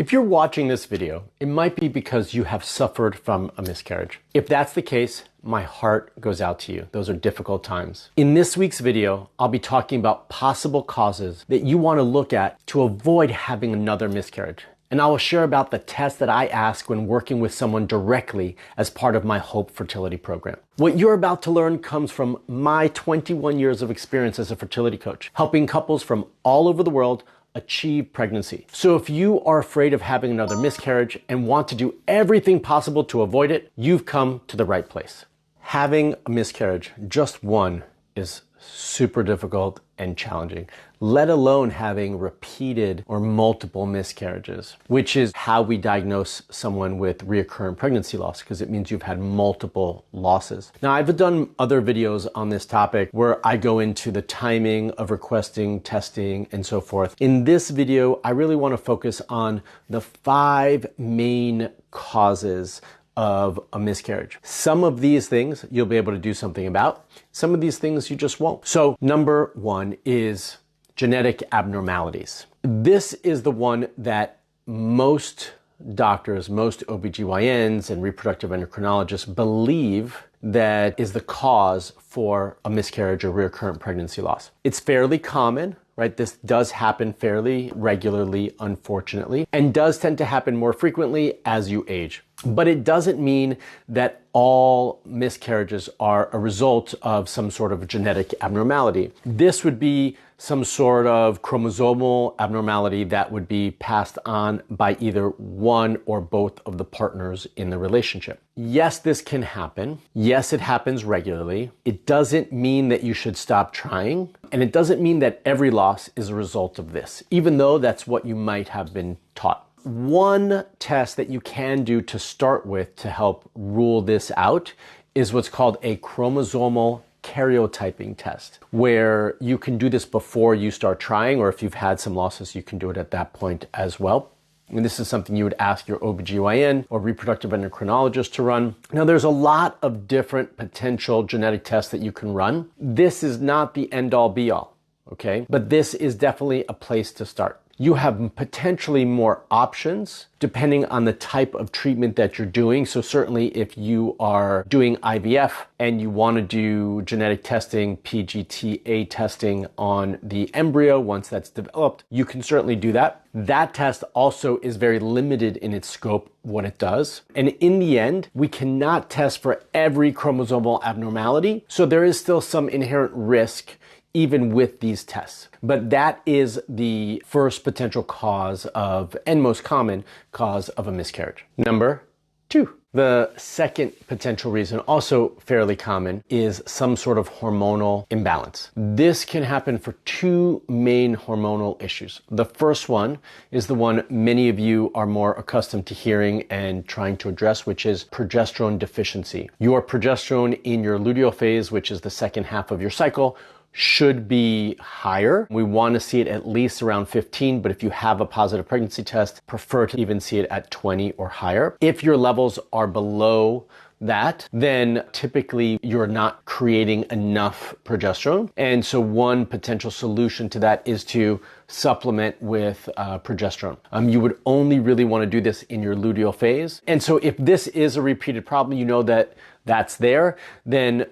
If you're watching this video, it might be because you have suffered from a miscarriage. If that's the case, my heart goes out to you. Those are difficult times. In this week's video, I'll be talking about possible causes that you want to look at to avoid having another miscarriage. And I will share about the test that I ask when working with someone directly as part of my Hope Fertility program. What you're about to learn comes from my 21 years of experience as a fertility coach, helping couples from all over the world achieve pregnancy. So if you are afraid of having another miscarriage and want to do everything possible to avoid it, you've come to the right place. Having a miscarriage, just one, is super difficult and challenging, let alone having repeated or multiple miscarriages, which is how we diagnose someone with recurrent pregnancy loss, because it means you've had multiple losses. Now, I've done other videos on this topic where I go into the timing of requesting, testing, and so forth. In this video, I really want to focus on the 5 main causes of a miscarriage. Some of these things you'll be able to do something about. Some of these things you just won't. So number 1 is genetic abnormalities. This is the one that most doctors, most OBGYNs and reproductive endocrinologists believe that is the cause for a miscarriage or recurrent pregnancy loss. It's fairly common, right? This does happen fairly regularly, unfortunately, and does tend to happen more frequently as you age. But it doesn't mean that all miscarriages are a result of some sort of genetic abnormality. This would be some sort of chromosomal abnormality that would be passed on by either one or both of the partners in the relationship. Yes, this can happen. Yes, it happens regularly. It doesn't mean that you should stop trying. And it doesn't mean that every loss is a result of this, even though that's what you might have been taught. One test that you can do to start with to help rule this out is what's called a chromosomal karyotyping test, where you can do this before you start trying, or if you've had some losses, you can do it at that point as well. And this is something you would ask your OBGYN or reproductive endocrinologist to run. Now, there's a lot of different potential genetic tests that you can run. This is not the end-all be-all, okay? But this is definitely a place to start. You have potentially more options depending on the type of treatment that you're doing. So certainly if you are doing IVF and you want to do genetic testing, PGTA testing on the embryo once that's developed, you can certainly do that. That test also is very limited in its scope, what it does. And in the end, we cannot test for every chromosomal abnormality. So there is still some inherent risk even with these tests. But that is the first potential cause of, and most common cause of, a miscarriage. Number 2. The second potential reason, also fairly common, is some sort of hormonal imbalance. This can happen for 2 main hormonal issues. The first one is the one many of you are more accustomed to hearing and trying to address, which is progesterone deficiency. Your progesterone in your luteal phase, which is the second half of your cycle, should be higher. We want to see it at least around 15, but if you have a positive pregnancy test, prefer to even see it at 20 or higher. If your levels are below that, then typically you're not creating enough progesterone. And so one potential solution to that is to supplement with progesterone. You would only really want to do this in your luteal phase. And so if this is a repeated problem, you know that that's there, then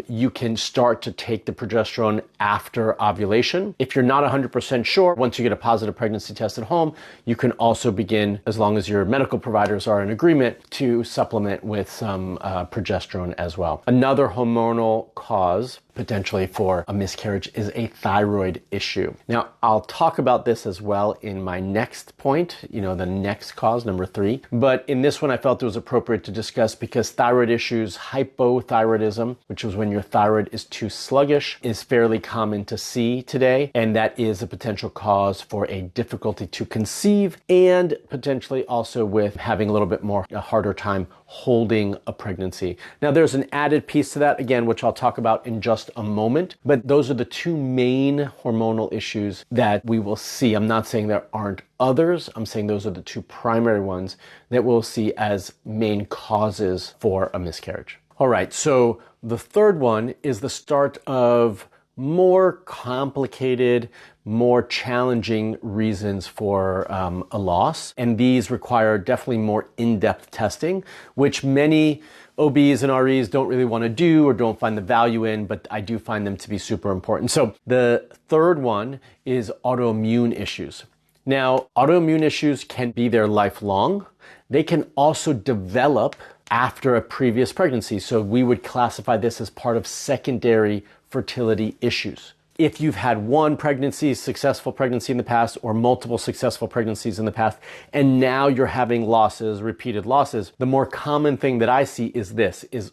you can start to take the progesterone after ovulation. If you're not 100% sure, once you get a positive pregnancy test at home, you can also begin, as long as your medical providers are in agreement, to supplement with some progesterone as well. Another hormonal cause potentially for a miscarriage is a thyroid issue. Now, I'll talk about this as well in my next point, the next cause, number 3. But in this one, I felt it was appropriate to discuss because thyroid issues, hypothyroidism, which is when your thyroid is too sluggish, is fairly common to see today. And that is a potential cause for a difficulty to conceive, and potentially also with having a little bit more, a harder time holding a pregnancy. Now, there's an added piece to that, again, which I'll talk about in just a moment, but those are the 2 main hormonal issues that we will see. I'm not saying there aren't others. I'm saying those are the 2 primary ones that we'll see as main causes for a miscarriage. All right, so the third one is the start of more complicated, more challenging reasons for a loss. And these require definitely more in-depth testing, which many OBs and REs don't really want to do or don't find the value in, but I do find them to be super important. So the third one is autoimmune issues. Now, autoimmune issues can be there lifelong. They can also develop after a previous pregnancy. So we would classify this as part of secondary fertility issues. If you've had one pregnancy, successful pregnancy in the past, or multiple successful pregnancies in the past, and now you're having losses, repeated losses, the more common thing that I see is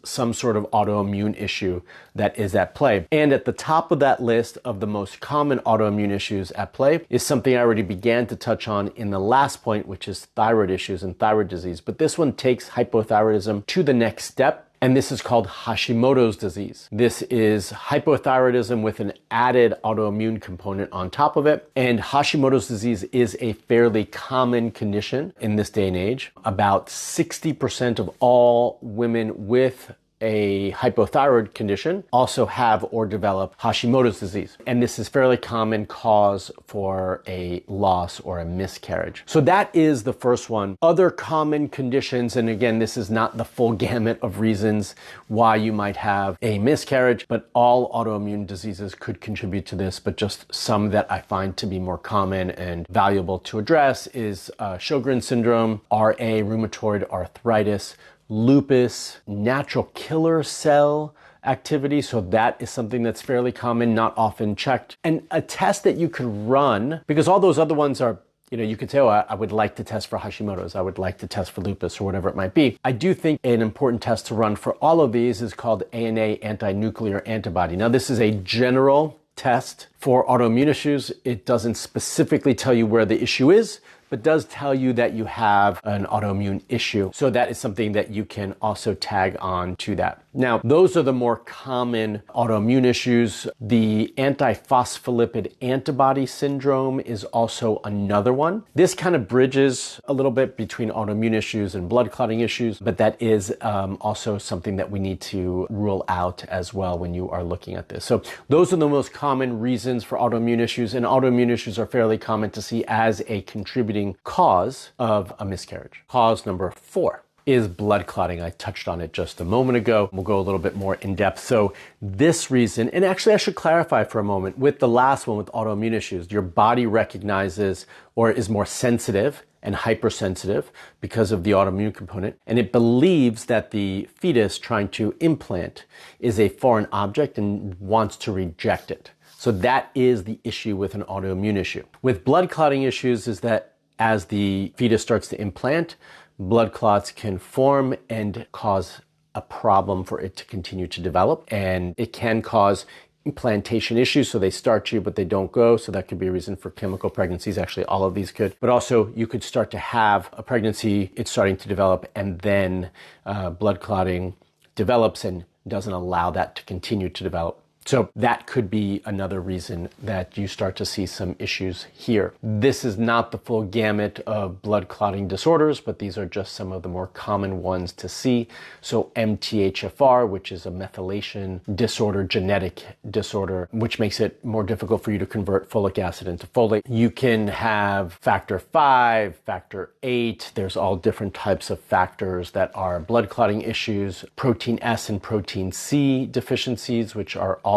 some sort of autoimmune issue that is at play. And at the top of that list of the most common autoimmune issues at play is something I already began to touch on in the last point, which is thyroid issues and thyroid disease. But this one takes hypothyroidism to the next step. And this is called Hashimoto's disease. This is hypothyroidism with an added autoimmune component on top of it. And Hashimoto's disease is a fairly common condition in this day and age. About 60% of all women with a hypothyroid condition also have or develop Hashimoto's disease. And this is fairly common cause for a loss or a miscarriage. So that is the first one. Other common conditions, and again, this is not the full gamut of reasons why you might have a miscarriage, but all autoimmune diseases could contribute to this, but just some that I find to be more common and valuable to address is Sjogren's syndrome, RA, rheumatoid arthritis, lupus, natural killer cell activity. So that is something that's fairly common, not often checked. And a test that you could run, because all those other ones are, you could say, oh, I would like to test for Hashimoto's, I would like to test for lupus or whatever it might be. I do think an important test to run for all of these is called ANA anti-nuclear antibody. Now, this is a general test for autoimmune issues. It doesn't specifically tell you where the issue is, but does tell you that you have an autoimmune issue. So that is something that you can also tag on to that. Now, those are the more common autoimmune issues. The antiphospholipid antibody syndrome is also another one. This kind of bridges a little bit between autoimmune issues and blood clotting issues, but that is also something that we need to rule out as well when you are looking at this. So those are the most common reasons for autoimmune issues, and autoimmune issues are fairly common to see as a contributing cause of a miscarriage. Cause number 4 is blood clotting. I touched on it just a moment ago. We'll go a little bit more in depth. So this reason, and actually I should clarify for a moment, with the last one with autoimmune issues, your body recognizes or is more sensitive and hypersensitive because of the autoimmune component, and it believes that the fetus trying to implant is a foreign object and wants to reject it. So that is the issue with an autoimmune issue. With blood clotting issues is that as the fetus starts to implant, blood clots can form and cause a problem for it to continue to develop. And it can cause implantation issues. So they start you, but they don't go. So that could be a reason for chemical pregnancies. Actually, all of these could. But also you could start to have a pregnancy, it's starting to develop, and then blood clotting develops and doesn't allow that to continue to develop. So that could be another reason that you start to see some issues here. This is not the full gamut of blood clotting disorders, but these are just some of the more common ones to see. So MTHFR, which is a methylation disorder, genetic disorder, which makes it more difficult for you to convert folic acid into folate. You can have factor 5, factor 8. There's all different types of factors that are blood clotting issues. Protein S and protein C deficiencies, which are also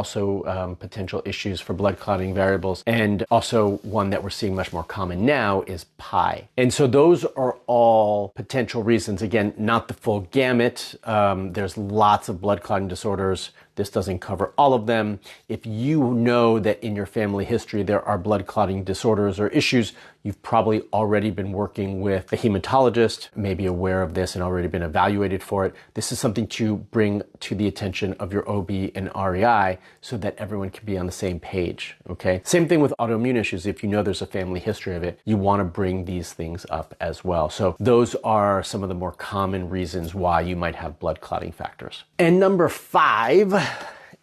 potential issues for blood clotting variables. And also one that we're seeing much more common now is PI. And so those are all potential reasons. Again, not the full gamut. There's lots of blood clotting disorders. This doesn't cover all of them. If you know that in your family history there are blood clotting disorders or issues, you've probably already been working with a hematologist, maybe aware of this and already been evaluated for it. This is something to bring to the attention of your OB and REI so that everyone can be on the same page, okay? Same thing with autoimmune issues. If you know there's a family history of it, you want to bring these things up as well. So those are some of the more common reasons why you might have blood clotting factors. And number 5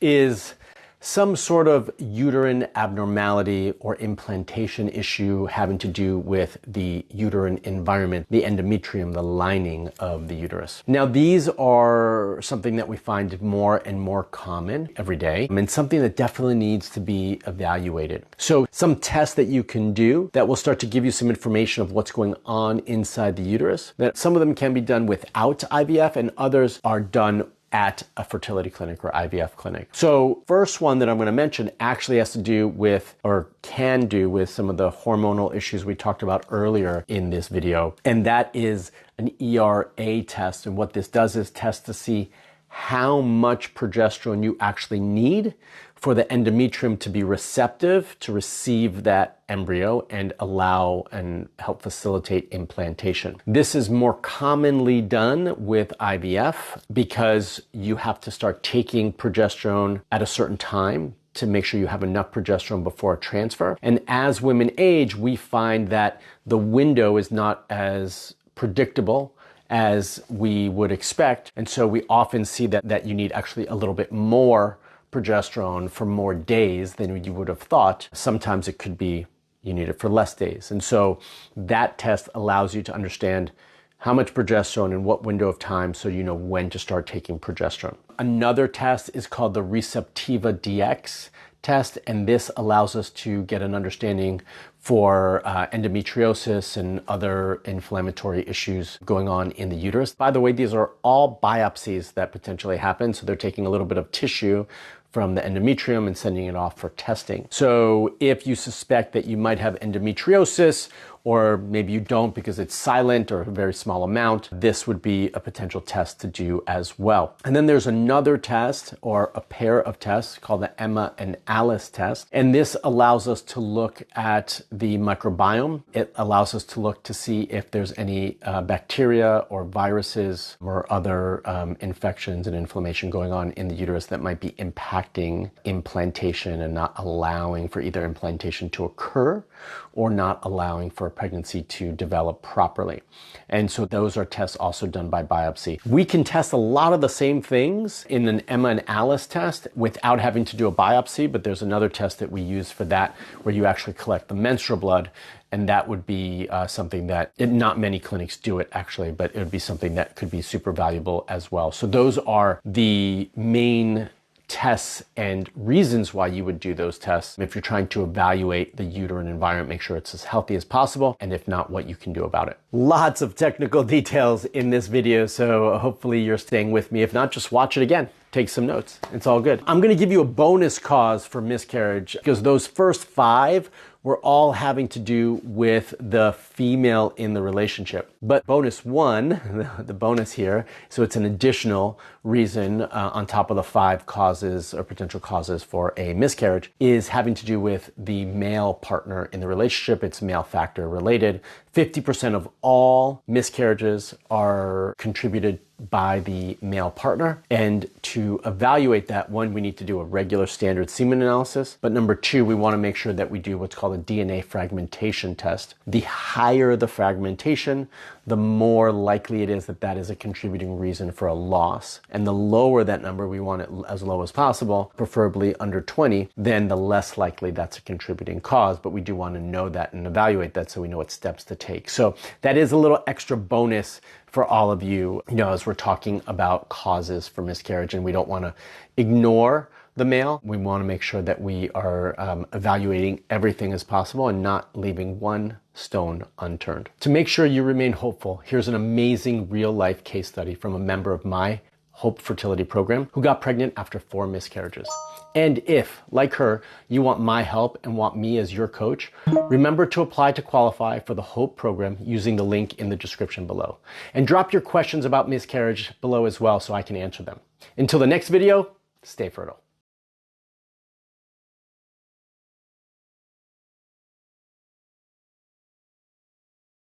is some sort of uterine abnormality or implantation issue having to do with the uterine environment, the endometrium, the lining of the uterus. Now, these are something that we find more and more common every day, and something that definitely needs to be evaluated. So some tests that you can do that will start to give you some information of what's going on inside the uterus. That some of them can be done without IVF and others are done at a fertility clinic or IVF clinic. So first one that I'm going to mention actually has to do with, or can do with, some of the hormonal issues we talked about earlier in this video. And that is an ERA test. And what this does is test to see how much progesterone you actually need for the endometrium to be receptive to receive that embryo and allow and help facilitate implantation. This is more commonly done with IVF because you have to start taking progesterone at a certain time to make sure you have enough progesterone before a transfer. And as women age, we find that the window is not as predictable as we would expect. And so we often see that you need actually a little bit more progesterone for more days than you would have thought. Sometimes it could be you need it for less days. And so that test allows you to understand how much progesterone and what window of time so you know when to start taking progesterone. Another test is called the Receptiva DX test, and this allows us to get an understanding for endometriosis and other inflammatory issues going on in the uterus. By the way, these are all biopsies that potentially happen, so they're taking a little bit of tissue from the endometrium and sending it off for testing. So if you suspect that you might have endometriosis, or maybe you don't because it's silent or a very small amount, this would be a potential test to do as well. And then there's another test or a pair of tests called the Emma and Alice test. And this allows us to look at the microbiome. It allows us to look to see if there's any bacteria or viruses or other infections and inflammation going on in the uterus that might be impacting implantation and not allowing for either implantation to occur or not allowing for a pregnancy to develop properly. And so those are tests also done by biopsy. We can test a lot of the same things in an Emma and Alice test without having to do a biopsy, but there's another test that we use for that where you actually collect the menstrual blood, and that would be something that, not many clinics do it actually, but it would be something that could be super valuable as well. So those are the main tests and reasons why you would do those tests. If you're trying to evaluate the uterine environment, make sure it's as healthy as possible, and if not, what you can do about it. Lots of technical details in this video, so hopefully you're staying with me. If not, just watch it again. Take some notes. It's all good. I'm going to give you a bonus cause for miscarriage because those first 5 were all having to do with the female in the relationship. But bonus 1, the bonus here, so it's an additional reason on top of the 5 causes or potential causes for a miscarriage, is having to do with the male partner in the relationship. It's male factor related. 50% of all miscarriages are contributed by the male partner. And to evaluate that, 1, we need to do a regular standard semen analysis. But number 2, we want to make sure that we do what's called a DNA fragmentation test. The higher the fragmentation, the more likely it is that that is a contributing reason for a loss. And the lower that number, we want it as low as possible, preferably under 20, then the less likely that's a contributing cause. But we do want to know that and evaluate that so we know what steps to take. So that is a little extra bonus for all of you, as we're talking about causes for miscarriage, and we don't want to ignore the male. We want to make sure that we are evaluating everything as possible and not leaving one stone unturned. To make sure you remain hopeful, here's an amazing real-life case study from a member of my Hope Fertility program who got pregnant after 4 miscarriages. And if, like her, you want my help and want me as your coach, remember to apply to qualify for the Hope program using the link in the description below. And drop your questions about miscarriage below as well so I can answer them. Until the next video, stay fertile.